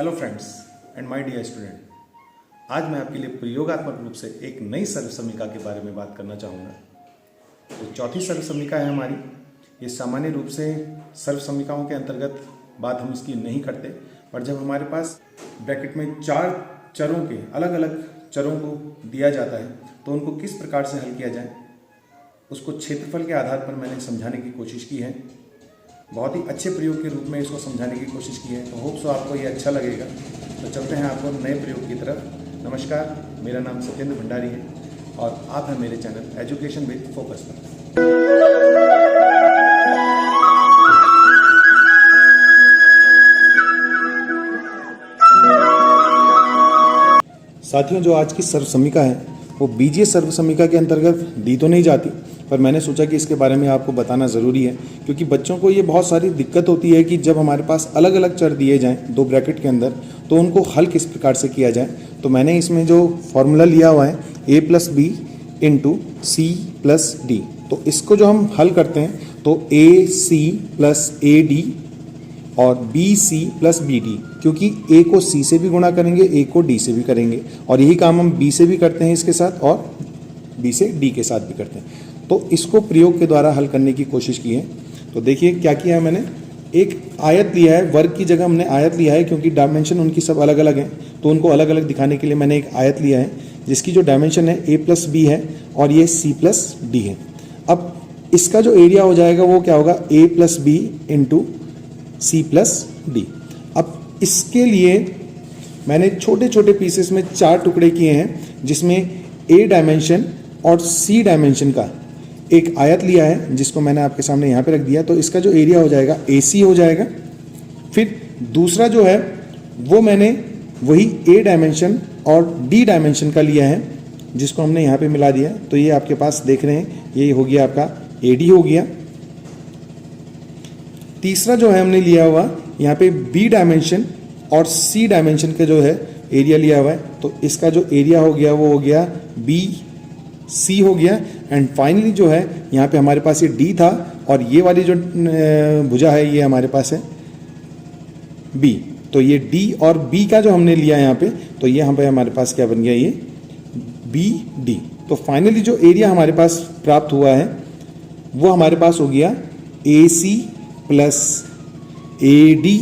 Hello friends and my dear student, आज मैं आपके लिए प्रयोगात्मक रूप से एक नई सर्वसमीका के बारे में बात करना चाहूँगा। तो चौथी सर्वसमीका है हमारी। ये सामान्य रूप से सर्वसमीकाओं के अंतर्गत बात हम इसकी नहीं करते, पर जब हमारे पास ब्रैकेट में चार चरों के अलग अलग चरों को दिया जाता है तो उनको किस प्रकार से हल किया जाए उसको क्षेत्रफल के आधार पर मैंने समझाने की कोशिश की है। बहुत ही अच्छे प्रयोग के रूप में इसको समझाने की कोशिश की है, तो होप सो आपको ये अच्छा लगेगा। तो चलते हैं आपको नए प्रयोग की तरफ। नमस्कार, मेरा नाम सत्येंद्र भंडारी है और आप हैं मेरे चैनल एजुकेशन विद फोकस पर। साथियों, जो आज की सर्वसमीका है वो बीजीय सर्वसमीका के अंतर्गत दी तो नहीं जाती, पर मैंने सोचा कि इसके बारे में आपको बताना ज़रूरी है, क्योंकि बच्चों को ये बहुत सारी दिक्कत होती है कि जब हमारे पास अलग अलग चर दिए जाएं दो ब्रैकेट के अंदर तो उनको हल किस प्रकार से किया जाए। तो मैंने इसमें जो फॉर्मूला लिया हुआ है a+b इंटू c+d, तो इसको जो हम हल करते हैं तो ac+ad और bc+bd, क्योंकि a को c से भी गुणा करेंगे, a को d से भी करेंगे, और यही काम हम b से भी करते हैं इसके साथ और b से d के साथ भी करते हैं। तो इसको प्रयोग के द्वारा हल करने की कोशिश की है। तो देखिए क्या किया है, मैंने एक आयत लिया है, वर्ग की जगह हमने आयत लिया है, क्योंकि डायमेंशन उनकी सब अलग अलग हैं, तो उनको अलग अलग दिखाने के लिए मैंने एक आयत लिया है जिसकी जो डायमेंशन है a+b है और ये c+d है। अब इसका जो एरिया हो जाएगा वो क्या होगा, a+b इंटू c+d। अब इसके लिए मैंने छोटे छोटे पीसेस में चार टुकड़े किए हैं, जिसमें a डायमेंशन और c डायमेंशन का एक आयत लिया है जिसको मैंने आपके सामने यहाँ पे रख दिया। तो इसका जो एरिया हो जाएगा AC हो जाएगा। फिर दूसरा जो है वो मैंने वही A डायमेंशन और D डायमेंशन का लिया है जिसको हमने यहाँ पे मिला दिया। तो ये आपके पास देख रहे हैं, ये हो गया आपका AD हो गया। तीसरा जो है हमने लिया हुआ यहाँ पे B डायमेंशन और C डायमेंशन का जो है एरिया लिया हुआ है, तो इसका जो एरिया हो गया वो हो गया BC हो गया। एंड फाइनली जो है यहाँ पे हमारे पास ये D था और ये वाली जो भुजा है ये हमारे पास है B, तो ये D और B का जो हमने लिया यहाँ पे, तो ये यहाँ पे हमारे पास क्या बन गया, ये BD। तो फाइनली जो एरिया हमारे पास प्राप्त हुआ है वो हमारे पास हो गया AC plus AD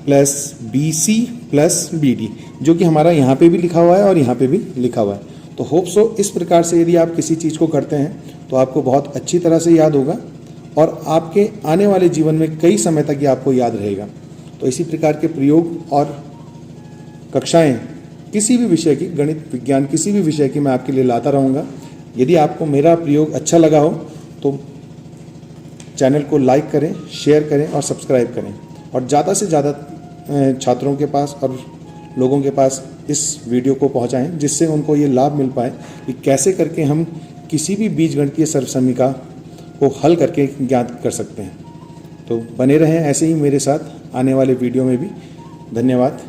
plus BC plus BD, जो कि हमारा यहाँ पे भी लिखा हुआ है और यहाँ पे भी लिखा हुआ है। तो होप सो इस प्रकार से यदि आप किसी चीज़ को करते हैं तो आपको बहुत अच्छी तरह से याद होगा और आपके आने वाले जीवन में कई समय तक ये आपको याद रहेगा। तो इसी प्रकार के प्रयोग और कक्षाएं किसी भी विषय की, गणित, विज्ञान, किसी भी विषय की मैं आपके लिए लाता रहूँगा। यदि आपको मेरा प्रयोग अच्छा लगा हो तो चैनल को लाइक करें, शेयर करें और सब्सक्राइब करें, और ज़्यादा से ज़्यादा छात्रों के पास और लोगों के पास इस वीडियो को पहुंचाएं, जिससे उनको ये लाभ मिल पाए कि कैसे करके हम किसी भी बीजगणितीय सर्वसमीका को हल करके ज्ञात कर सकते हैं। तो बने रहें ऐसे ही मेरे साथ आने वाले वीडियो में भी। धन्यवाद।